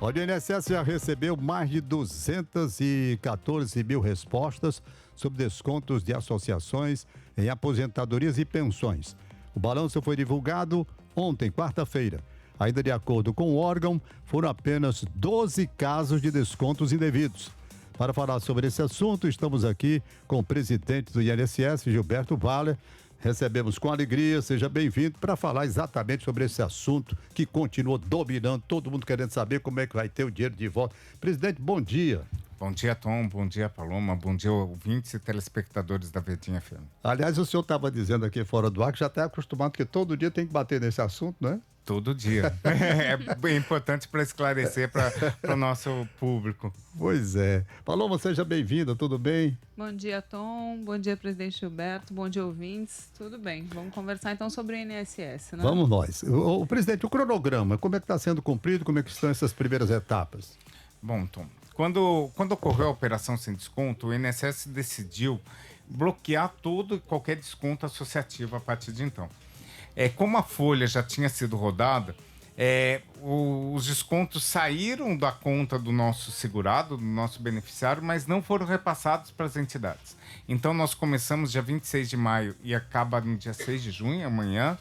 Olha, o INSS já recebeu mais de 214 mil respostas sobre descontos de associações em aposentadorias e pensões. O balanço foi divulgado ontem, quarta-feira. Ainda de acordo com o órgão, foram apenas 12 casos de descontos indevidos. Para falar sobre esse assunto, estamos aqui com o presidente do INSS, Gilberto Valle. Recebemos com alegria, seja bem-vindo para falar exatamente sobre esse assunto que continua dominando, todo mundo querendo saber como é que vai ter o dinheiro de volta. Presidente, bom dia. Bom dia, Tom. Bom dia, Paloma. Bom dia, ouvintes e telespectadores da Verdinha FM. Aliás, o senhor estava dizendo aqui fora do ar que já está acostumado que todo dia tem que bater nesse assunto, né? Todo dia. É bem importante para esclarecer para o nosso público. Pois é. Paloma, seja bem-vinda, tudo bem? Bom dia, Tom. Bom dia, presidente Gilberto. Bom dia, ouvintes. Tudo bem. Vamos conversar então sobre o INSS, né? Vamos nós. O presidente, o cronograma, como é que está sendo cumprido, como é que estão essas primeiras etapas? Bom, Tom, quando ocorreu a operação sem desconto, o INSS decidiu bloquear todo e qualquer desconto associativo a partir de então. Como a folha já tinha sido rodada, os descontos saíram da conta do nosso segurado, do nosso beneficiário, mas não foram repassados para as entidades. Então nós começamos dia 26 de maio e acaba no dia 6 de junho, amanhã,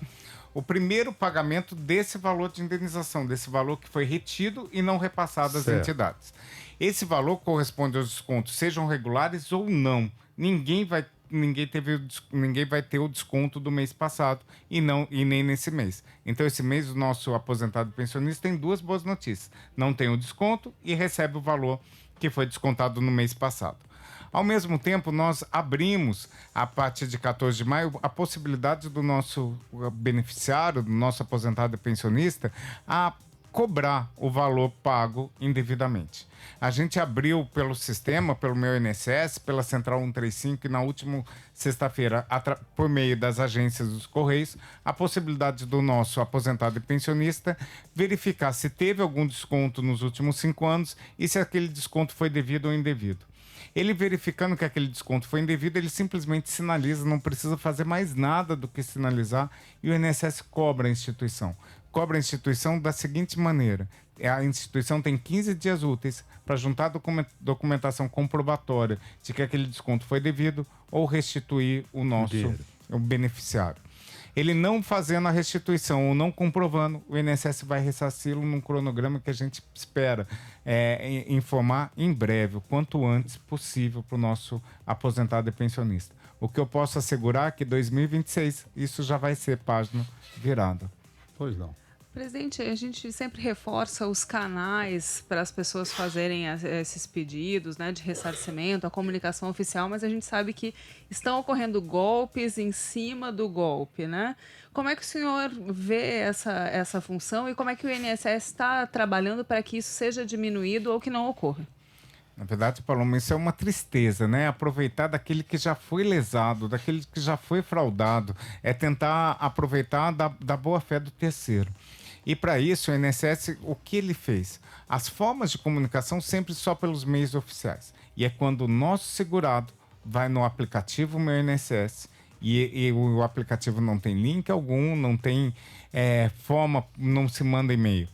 o primeiro pagamento desse valor de indenização, desse valor que foi retido e não repassado às entidades. Esse valor corresponde aos descontos, sejam regulares ou não. Ninguém vai ter o desconto do mês passado e nem nesse mês. Então, esse mês, o nosso aposentado pensionista tem duas boas notícias. Não tem o desconto e recebe o valor que foi descontado no mês passado. Ao mesmo tempo, nós abrimos, a partir de 14 de maio, a possibilidade do nosso beneficiário, do nosso aposentado pensionista, a cobrar o valor pago indevidamente. A gente abriu pelo sistema, pelo meu INSS, pela Central 135 e na última sexta-feira, por meio das agências dos Correios, a possibilidade do nosso aposentado e pensionista verificar se teve algum desconto nos últimos 5 anos e se aquele desconto foi devido ou indevido. Ele verificando que aquele desconto foi indevido, ele simplesmente sinaliza, não precisa fazer mais nada do que sinalizar e o INSS cobra a instituição. Cobra a instituição da seguinte maneira: a instituição tem 15 dias úteis para juntar documentação comprobatória de que aquele desconto foi devido ou restituir o beneficiário. Ele não fazendo a restituição ou não comprovando, o INSS vai ressarci-lo num cronograma que a gente espera informar em breve, o quanto antes possível, para o nosso aposentado e pensionista. O que eu posso assegurar é que 2026 isso já vai ser página virada. Pois não. Presidente, a gente sempre reforça os canais para as pessoas fazerem esses pedidos, né, de ressarcimento, a comunicação oficial, mas a gente sabe que estão ocorrendo golpes em cima do golpe, né? Como é que o senhor vê essa função e como é que o INSS está trabalhando para que isso seja diminuído ou que não ocorra? Na verdade, Paloma, isso é uma tristeza, né? Aproveitar daquele que já foi lesado, daquele que já foi fraudado, é tentar aproveitar da boa-fé do terceiro. E para isso, o INSS, o que ele fez? As formas de comunicação sempre só pelos meios oficiais. E é quando o nosso segurado vai no aplicativo Meu INSS e o aplicativo não tem link algum, não tem forma, não se manda e-mail.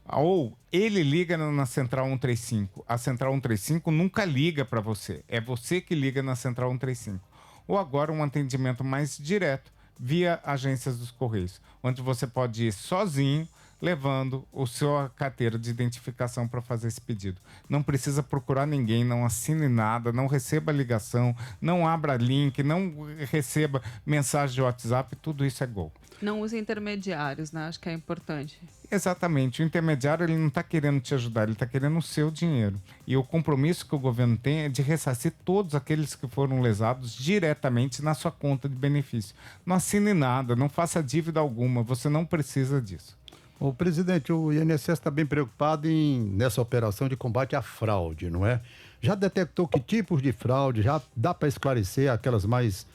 Ou ele liga na Central 135. A Central 135 nunca liga para você. É você que liga na Central 135. Ou agora um atendimento mais direto via agências dos Correios, onde você pode ir sozinho, levando a sua carteira de identificação para fazer esse pedido. Não precisa procurar ninguém, não assine nada, não receba ligação, não abra link, não receba mensagem de WhatsApp, tudo isso é golpe. Não use intermediários, né? Acho que é importante. Exatamente. O intermediário ele não está querendo te ajudar, ele está querendo o seu dinheiro. E o compromisso que o governo tem é de ressarcir todos aqueles que foram lesados diretamente na sua conta de benefício. Não assine nada, não faça dívida alguma, você não precisa disso. O presidente, o INSS está bem preocupado nessa operação de combate à fraude, não é? Já detectou que tipos de fraude? Já dá para esclarecer aquelas mais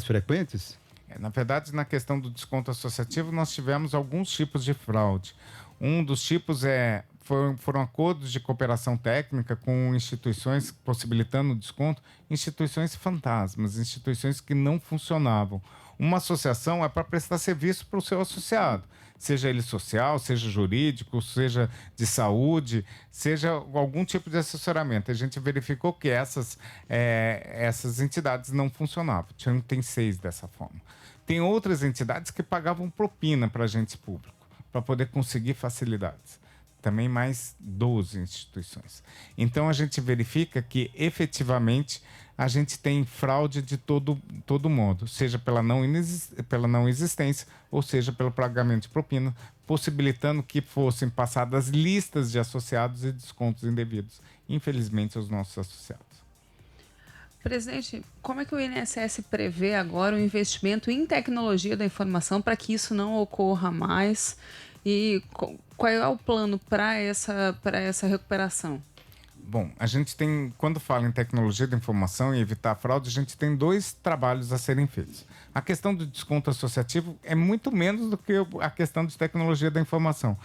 frequentes? Na verdade, na questão do desconto associativo, nós tivemos alguns tipos de fraude. Um dos tipos foram acordos de cooperação técnica com instituições possibilitando desconto, instituições fantasmas, instituições que não funcionavam. Uma associação é para prestar serviço para o seu associado. seja ele social, seja jurídico, seja de saúde, seja algum tipo de assessoramento. A gente verificou que essas entidades não funcionavam. Tem 6 dessa forma. Tem outras entidades que pagavam propina para agentes públicos, para poder conseguir facilidades. Também mais 12 instituições. Então, a gente verifica que, efetivamente, a gente tem fraude de todo modo, seja pela não existência, ou seja pelo pagamento de propina, possibilitando que fossem passadas listas de associados e descontos indevidos, infelizmente, aos nossos associados. Presidente, como é que o INSS prevê agora o investimento em tecnologia da informação para que isso não ocorra mais? E qual é o plano para essa recuperação? Bom, a gente tem, quando fala em tecnologia da informação e evitar fraude, a gente tem 2 trabalhos a serem feitos. A questão do desconto associativo é muito menos do que a questão de tecnologia da informação.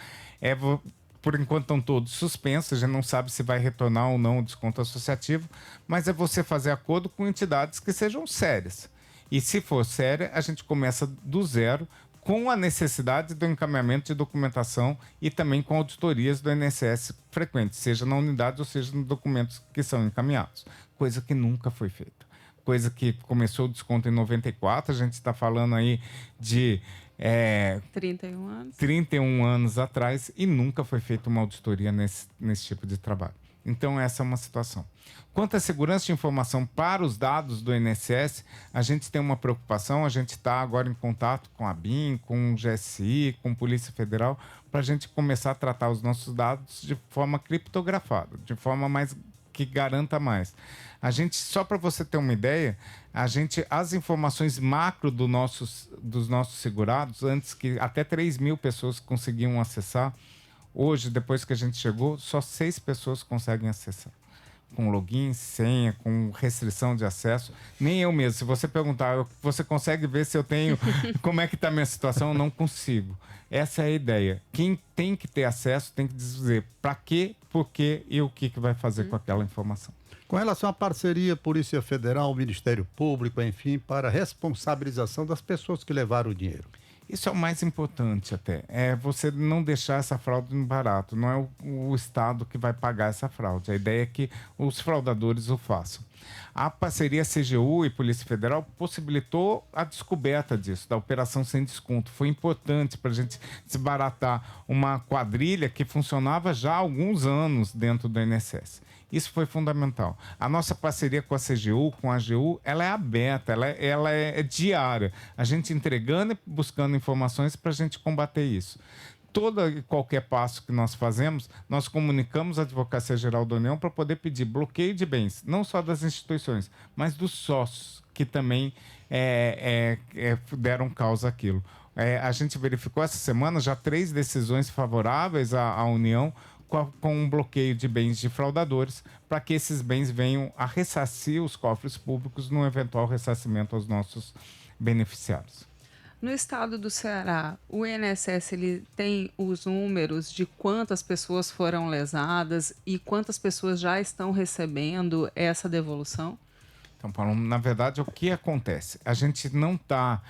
Por enquanto estão todos suspensos, a gente não sabe se vai retornar ou não o desconto associativo, mas é você fazer acordo com entidades que sejam sérias. E se for séria, a gente começa do zero, com a necessidade do encaminhamento de documentação e também com auditorias do INSS frequentes, seja na unidade ou seja nos documentos que são encaminhados, coisa que nunca foi feita. Coisa que começou o desconto em 94, a gente está falando aí de 31 anos atrás e nunca foi feita uma auditoria nesse tipo de trabalho. Então, essa é uma situação. Quanto à segurança de informação para os dados do INSS, a gente tem uma preocupação, a gente está agora em contato com a BIM, com o GSI, com a Polícia Federal, para a gente começar a tratar os nossos dados de forma criptografada, de forma mais que garanta mais. A gente, só para você ter uma ideia, as informações macro dos nossos segurados, antes que até 3 mil pessoas conseguiam acessar, hoje, depois que a gente chegou, só 6 pessoas conseguem acessar. Com login, senha, com restrição de acesso. Nem eu mesmo. Se você perguntar, você consegue ver se eu tenho... como é que está a minha situação? Eu não consigo. Essa é a ideia. Quem tem que ter acesso tem que dizer para quê, por quê e o que vai fazer com aquela informação. Com relação à parceria Polícia Federal, Ministério Público, enfim, para a responsabilização das pessoas que levaram o dinheiro. Isso é o mais importante até, é você não deixar essa fraude no barato. Não é o Estado que vai pagar essa fraude. A ideia é que os fraudadores o façam. A parceria CGU e Polícia Federal possibilitou a descoberta disso, da operação sem desconto. Foi importante para a gente desbaratar uma quadrilha que funcionava já há alguns anos dentro do INSS. Isso foi fundamental. A nossa parceria com a CGU, com a AGU, ela é aberta, ela é diária. A gente entregando e buscando informações para a gente combater isso. Todo e qualquer passo que nós fazemos, nós comunicamos à Advocacia Geral da União para poder pedir bloqueio de bens, não só das instituições, mas dos sócios, que também deram causa àquilo. A gente verificou essa semana já 3 decisões favoráveis à União, com um bloqueio de bens de fraudadores, para que esses bens venham a ressarcir os cofres públicos no eventual ressarcimento aos nossos beneficiários. No estado do Ceará, o INSS ele tem os números de quantas pessoas foram lesadas e quantas pessoas já estão recebendo essa devolução? Então, Paulo, na verdade, o que acontece? A gente não está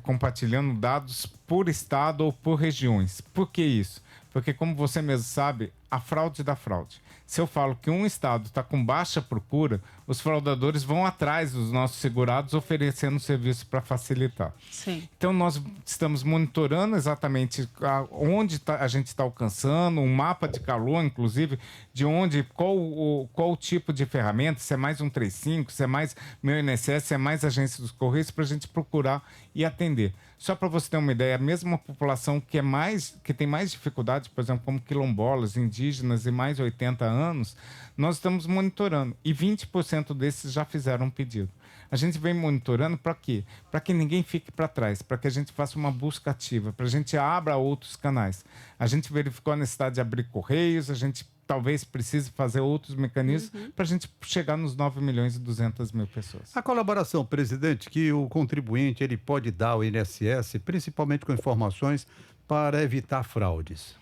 compartilhando dados por estado ou por regiões. Por que isso? Porque, como você mesmo sabe, a fraude da fraude. Se eu falo que um estado está com baixa procura, os fraudadores vão atrás dos nossos segurados oferecendo serviço para facilitar. Sim. Então, nós estamos monitorando exatamente onde a gente está alcançando, um mapa de calor, inclusive, de qual o tipo de ferramenta, se é mais 135, se é mais meu INSS, se é mais agência dos Correios, para a gente procurar e atender. Só para você ter uma ideia, a mesma população que tem mais dificuldade, por exemplo, como quilombolas, indígenas e mais 80 anos, nós estamos monitorando. E 20% desses já fizeram um pedido. A gente vem monitorando para quê? Para que ninguém fique para trás, para que a gente faça uma busca ativa, para a gente abra outros canais. A gente verificou a necessidade de abrir correios, a gente talvez precise fazer outros mecanismos para a gente chegar nos 9.200.000 pessoas. A colaboração, presidente, que o contribuinte ele pode dar ao INSS, principalmente com informações para evitar fraudes.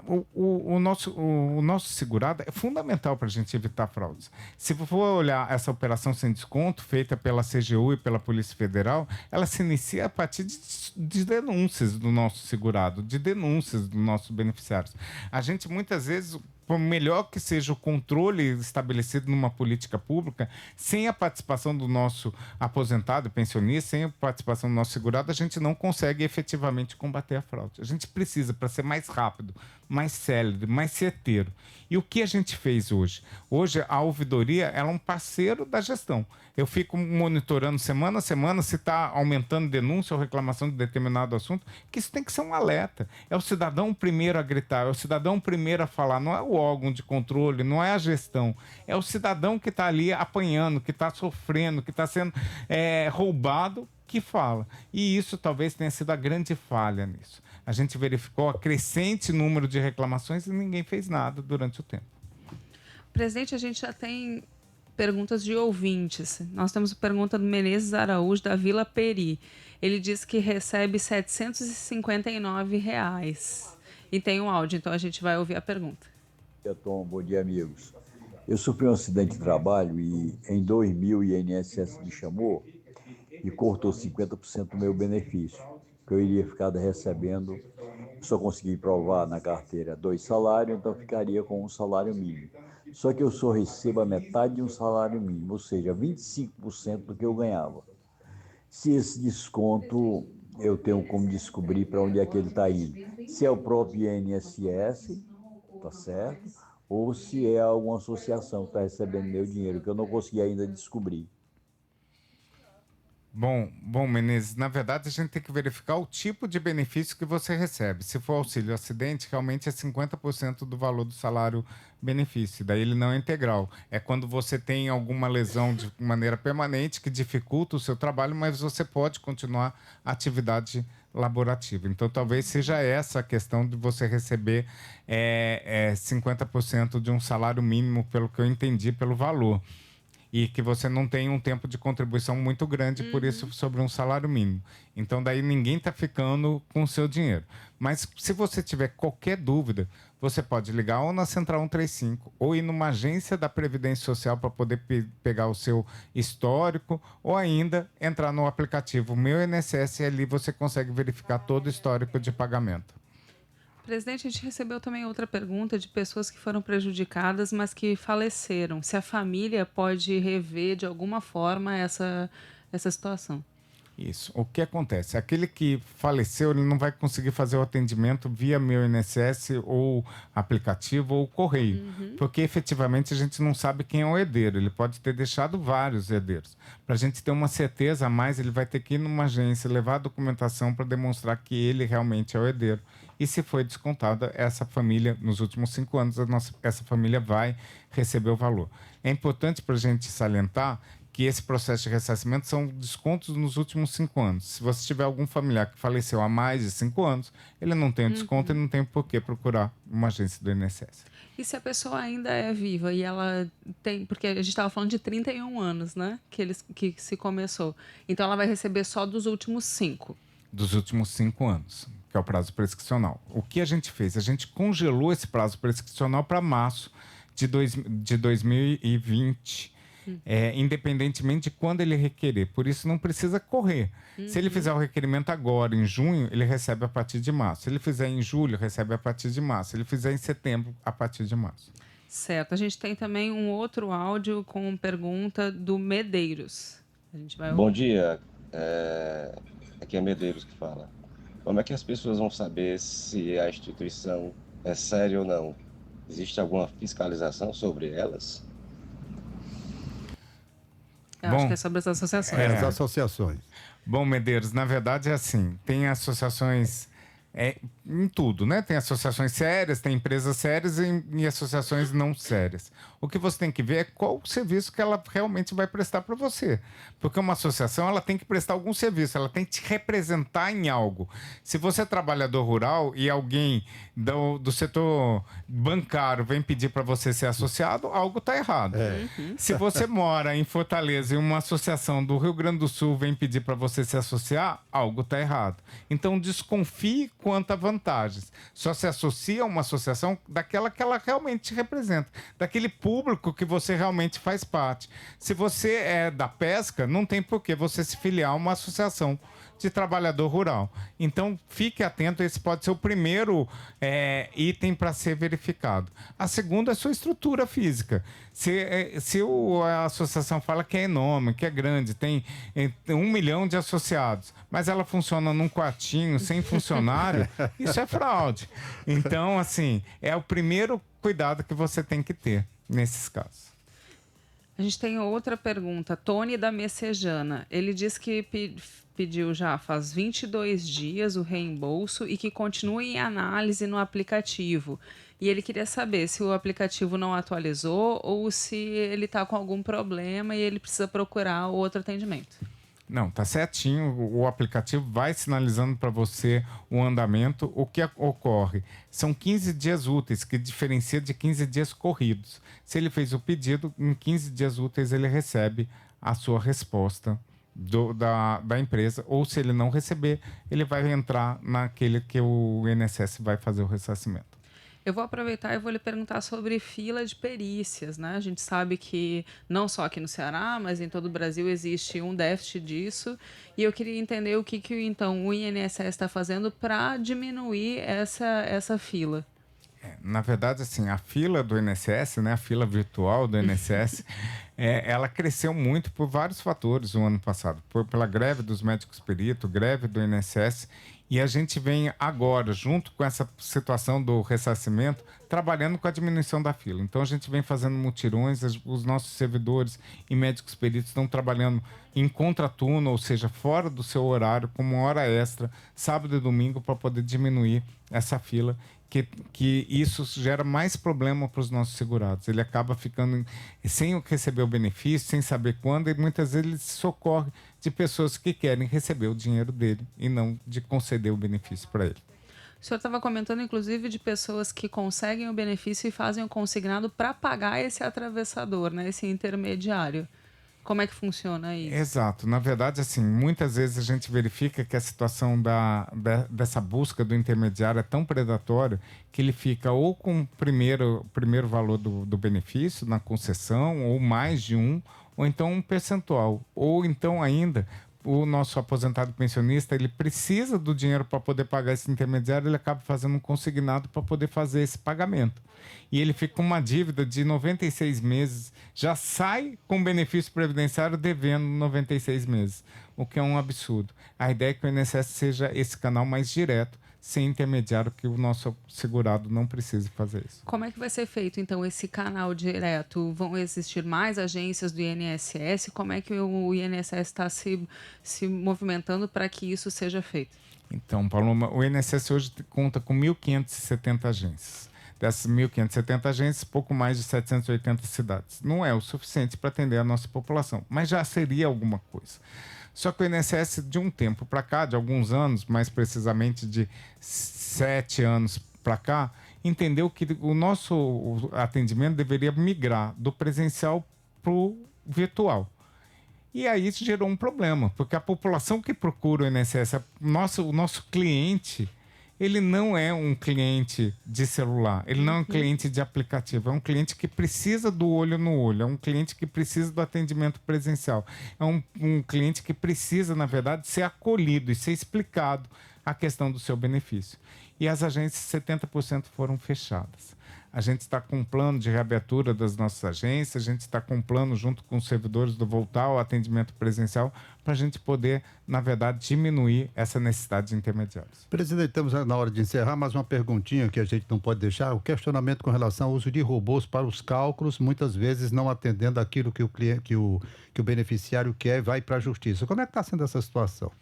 O nosso segurado é fundamental para a gente evitar fraudes. Se for olhar essa operação sem desconto, feita pela CGU e pela Polícia Federal, ela se inicia a partir de denúncias do nosso segurado, de denúncias dos nossos beneficiários. A gente, muitas vezes, por melhor que seja o controle estabelecido numa política pública, sem a participação do nosso aposentado, pensionista, sem a participação do nosso segurado, a gente não consegue efetivamente combater a fraude. A gente precisa, para ser mais rápido, mais célere, mais certeiro. E o que a gente fez hoje? Hoje, a ouvidoria ela é um parceiro da gestão. Eu fico monitorando semana a semana se está aumentando denúncia ou reclamação de determinado assunto, que isso tem que ser um alerta. É o cidadão primeiro a gritar, é o cidadão primeiro a falar, não é o órgão de controle, não é a gestão, é o cidadão que está ali apanhando, que está sofrendo, que está sendo roubado, que fala. E isso talvez tenha sido a grande falha nisso. A gente verificou a crescente número de reclamações e ninguém fez nada durante o tempo. Presidente, a gente já tem perguntas de ouvintes. Nós temos a pergunta do Menezes Araújo, da Vila Peri. Ele diz que recebe R$ 759 e tem um áudio, então a gente vai ouvir a pergunta. Bom dia, Tom. Bom dia, amigos. Eu sofri um acidente de trabalho e em 2000 o INSS me chamou e cortou 50% do meu benefício, que eu iria ficar recebendo. Só consegui provar na carteira 2 salários, então ficaria com um salário mínimo. Só que eu só recebo a metade de um salário mínimo, ou seja, 25% do que eu ganhava. Se esse desconto eu tenho como descobrir para onde é que ele está indo, se é o próprio INSS, tá certo, ou se é alguma associação que está recebendo meu dinheiro, que eu não consegui ainda descobrir. Bom, Menezes, na verdade a gente tem que verificar o tipo de benefício que você recebe. Se for auxílio acidente, realmente é 50% do valor do salário benefício. Daí ele não é integral. É quando você tem alguma lesão de maneira permanente que dificulta o seu trabalho, mas você pode continuar a atividade laborativa. Então, talvez seja essa a questão de você receber 50% de um salário mínimo, pelo que eu entendi, pelo valor. E que você não tem um tempo de contribuição muito grande, por isso, sobre um salário mínimo. Então, daí ninguém está ficando com o seu dinheiro. Mas, se você tiver qualquer dúvida, você pode ligar ou na Central 135, ou ir numa agência da Previdência Social para poder pegar o seu histórico, ou ainda entrar no aplicativo Meu INSS e ali você consegue verificar todo o histórico de pagamento. Presidente, a gente recebeu também outra pergunta de pessoas que foram prejudicadas, mas que faleceram. Se a família pode rever de alguma forma essa situação. Isso. O que acontece? Aquele que faleceu, ele não vai conseguir fazer o atendimento via Meu INSS ou aplicativo ou correio, porque efetivamente a gente não sabe quem é o herdeiro. Ele pode ter deixado vários herdeiros. Para a gente ter uma certeza a mais, ele vai ter que ir numa agência, levar a documentação para demonstrar que ele realmente é o herdeiro. E se foi descontada, essa família, nos últimos 5 anos, essa família vai receber o valor. É importante para a gente salientar que esse processo de ressarcimento são descontos nos últimos 5 anos. Se você tiver algum familiar que faleceu há mais de 5 anos, ele não tem o desconto e não tem por que procurar uma agência do INSS. E se a pessoa ainda é viva e ela tem... Porque a gente estava falando de 31 anos, né? Que se começou. Então, ela vai receber só dos últimos 5. Dos últimos 5 anos, que é o prazo prescricional. O que a gente fez? A gente congelou esse prazo prescricional para março de 2020. Independentemente de quando ele requerer. Por isso, não precisa correr. Se ele fizer o requerimento agora, em junho, ele recebe a partir de março. Se ele fizer em julho, recebe a partir de março. Se ele fizer em setembro, a partir de março. Certo. A gente tem também um outro áudio com pergunta do Medeiros. A gente vai Bom dia. Aqui é Medeiros que fala. Como é que as pessoas vão saber se a instituição é séria ou não? Existe alguma fiscalização sobre elas? Eu acho que é sobre as associações. As associações. Bom, Medeiros, na verdade é assim, tem associações em tudo, né? Tem associações sérias, tem empresas sérias e associações não sérias. O que você tem que ver é qual o serviço que ela realmente vai prestar para você. Porque uma associação, ela tem que prestar algum serviço, ela tem que te representar em algo. Se você é trabalhador rural e alguém do setor bancário vem pedir para você ser associado, algo está errado. Se você mora em Fortaleza e uma associação do Rio Grande do Sul vem pedir para você se associar, algo está errado. Então, desconfie quanto a vantagens. Só se associa a uma associação daquela que ela realmente te representa, daquele público que você realmente faz parte. Se você é da pesca, não tem por que você se filiar a uma associação de trabalhador rural. Então, fique atento, esse pode ser o primeiro item para ser verificado. A segunda é a sua estrutura física. Se a associação fala que é enorme, que é grande, tem 1 milhão de associados, mas ela funciona num quartinho, sem funcionário, isso é fraude. Então, assim, é o primeiro cuidado que você tem que ter nesses casos. A gente tem outra pergunta. Tony da Messejana. Ele diz que pediu já faz 22 dias o reembolso e que continua em análise no aplicativo. E ele queria saber se o aplicativo não atualizou ou se ele está com algum problema e ele precisa procurar outro atendimento. Não, tá certinho. O aplicativo vai sinalizando para você o andamento. O que ocorre? São 15 dias úteis, que diferencia de 15 dias corridos. Se ele fez o pedido, em 15 dias úteis ele recebe a sua resposta da empresa. Ou se ele não receber, ele vai entrar naquele que o INSS vai fazer o ressarcimento. Eu vou aproveitar e vou lhe perguntar sobre fila de perícias, né? A gente sabe que não só aqui no Ceará, mas em todo o Brasil existe um déficit disso. E eu queria entender o que então o INSS está fazendo para diminuir essa fila. Na verdade, assim, a fila do INSS, né, a fila virtual do INSS, ela cresceu muito por vários fatores no ano passado. Pela greve dos médicos peritos, greve do INSS. E a gente vem agora, junto com essa situação do ressarcimento, trabalhando com a diminuição da fila. Então, a gente vem fazendo mutirões, os nossos servidores e médicos peritos estão trabalhando em contraturno, ou seja, fora do seu horário, como hora extra, sábado e domingo, para poder diminuir essa fila, que isso gera mais problema para os nossos segurados. Ele acaba ficando sem receber o benefício, sem saber quando, e muitas vezes ele se socorre de pessoas que querem receber o dinheiro dele e não de conceder o benefício para ele. O senhor estava comentando, inclusive, de pessoas que conseguem o benefício e fazem o consignado para pagar esse atravessador, né, esse intermediário. Como é que funciona isso? Exato. Na verdade, assim, muitas vezes a gente verifica que a situação dessa busca do intermediário é tão predatória que ele fica ou com o primeiro valor do benefício na concessão, ou mais de um, ou então um percentual. Ou então ainda, o nosso aposentado pensionista, ele precisa do dinheiro para poder pagar esse intermediário, ele acaba fazendo um consignado para poder fazer esse pagamento. E ele fica com uma dívida de 96 meses, já sai com benefício previdenciário devendo 96 meses, o que é um absurdo. A ideia é que o INSS seja esse canal mais direto, sem intermediário, que o nosso segurado não precise fazer isso. Como é que vai ser feito, então, esse canal direto? Vão existir mais agências do INSS? Como é que o INSS está se movimentando para que isso seja feito? Então, Paloma, o INSS hoje conta com 1.570 agências. Dessas 1.570 agências, pouco mais de 780 cidades. Não é o suficiente para atender a nossa população, mas já seria alguma coisa. Só que o INSS, de um tempo para cá, de alguns anos, mais precisamente de 7 anos para cá, entendeu que o nosso atendimento deveria migrar do presencial para o virtual. E aí isso gerou um problema, porque a população que procura o INSS, o nosso cliente, ele não é um cliente de celular, ele não é um cliente de aplicativo, é um cliente que precisa do olho no olho, é um cliente que precisa do atendimento presencial, é um cliente que precisa, na verdade, ser acolhido e ser explicado a questão do seu benefício. E as agências, 70% foram fechadas. A gente está com um plano de reabertura das nossas agências, a gente está com um plano junto com os servidores do voltar ao atendimento presencial para a gente poder, na verdade, diminuir essa necessidade de intermediários. Presidente, estamos na hora de encerrar, mas uma perguntinha que a gente não pode deixar, o questionamento com relação ao uso de robôs para os cálculos, muitas vezes não atendendo aquilo que o cliente, que o beneficiário quer e vai para a justiça. Como é que está sendo essa situação?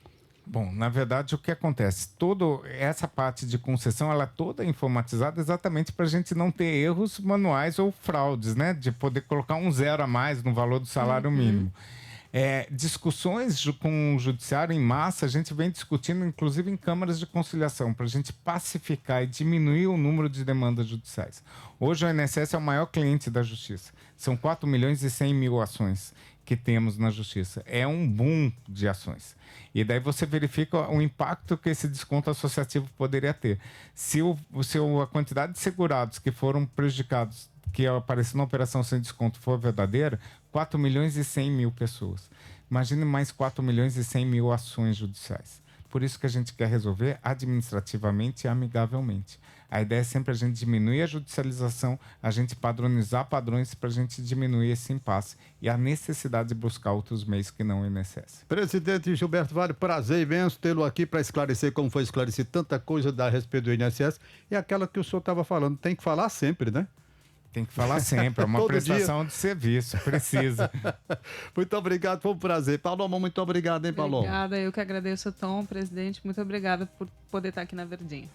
Bom, na verdade, o que acontece? Toda essa parte de concessão, ela é toda informatizada exatamente para a gente não ter erros manuais ou fraudes, né? De poder colocar um zero a mais no valor do salário mínimo. Discussões com o judiciário em massa, a gente vem discutindo, inclusive em câmaras de conciliação, para a gente pacificar e diminuir o número de demandas judiciais. Hoje o INSS é o maior cliente da Justiça. São 4 milhões e 100 mil ações que temos na Justiça. É um boom de ações. E daí você verifica o impacto que esse desconto associativo poderia ter. Se a quantidade de segurados que foram prejudicados, que apareceu na operação sem desconto, for verdadeira, 4 milhões e 100 mil pessoas. Imagine mais 4 milhões e 100 mil ações judiciais. Por isso que a gente quer resolver administrativamente e amigavelmente. A ideia é sempre a gente diminuir a judicialização, a gente padronizar padrões para a gente diminuir esse impasse e a necessidade de buscar outros meios que não o INSS. Presidente Gilberto Vale, prazer imenso tê-lo aqui para esclarecer como foi esclarecer tanta coisa a respeito do INSS e aquela que o senhor estava falando. Tem que falar sempre, né? Tem que falar sempre, é uma prestação de serviço, precisa. Muito obrigado, foi um prazer. Paloma, muito obrigado, hein, Paloma? Obrigada, eu que agradeço, Tom, presidente. Muito obrigada por poder estar aqui na Verdinha.